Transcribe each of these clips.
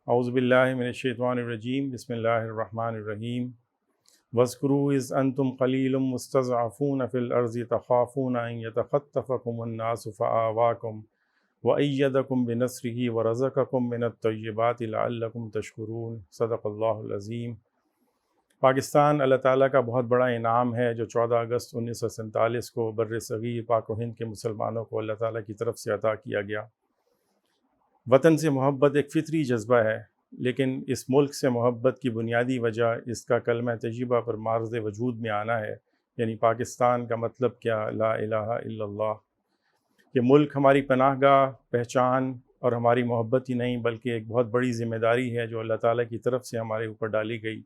اعوذ باللہ من الشیطان الرجیم، بسم اللہ الرحمن الرحیم۔ واذکروا اذ انتم قلیل مستضعفون فی الارض تخافون ان یتخطفکم الناس فآواکم وأیدکم بنصرہ ورزقکم من الطیبات لعلکم تشکرون۔ صدق اللہ العظیم۔ پاکستان اللہ تعالیٰ کا بہت بڑا انعام ہے جو 14 اگست 1947 کو بر صغیر پاک و ہند کے مسلمانوں کو اللہ تعالیٰ کی طرف سے عطا کیا گیا۔ وطن سے محبت ایک فطری جذبہ ہے، لیکن اس ملک سے محبت کی بنیادی وجہ اس کا کلمہ طیبہ پر معرض وجود میں آنا ہے، یعنی پاکستان کا مطلب کیا؟ لا الہ الا اللہ۔ یہ ملک ہماری پناہ گاہ، پہچان اور ہماری محبت ہی نہیں بلکہ ایک بہت بڑی ذمہ داری ہے جو اللہ تعالیٰ کی طرف سے ہمارے اوپر ڈالی گئی۔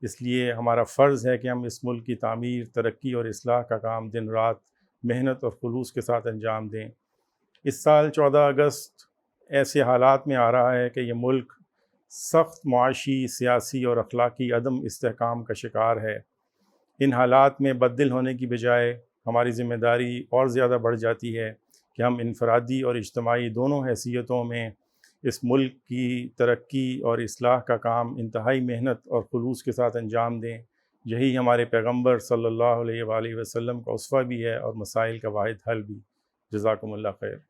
اس لیے ہمارا فرض ہے کہ ہم اس ملک کی تعمیر، ترقی اور اصلاح کا کام دن رات محنت اور خلوص کے ساتھ انجام دیں۔ اس سال 14 اگست ایسے حالات میں آ رہا ہے کہ یہ ملک سخت معاشی، سیاسی اور اخلاقی عدم استحکام کا شکار ہے۔ ان حالات میں بددل ہونے کی بجائے ہماری ذمہ داری اور زیادہ بڑھ جاتی ہے کہ ہم انفرادی اور اجتماعی دونوں حیثیتوں میں اس ملک کی ترقی اور اصلاح کا کام انتہائی محنت اور خلوص کے ساتھ انجام دیں۔ یہی ہمارے پیغمبر صلی اللہ علیہ وآلہ وسلم کا اسوہ بھی ہے اور مسائل کا واحد حل بھی۔ جزاکم اللہ خیر۔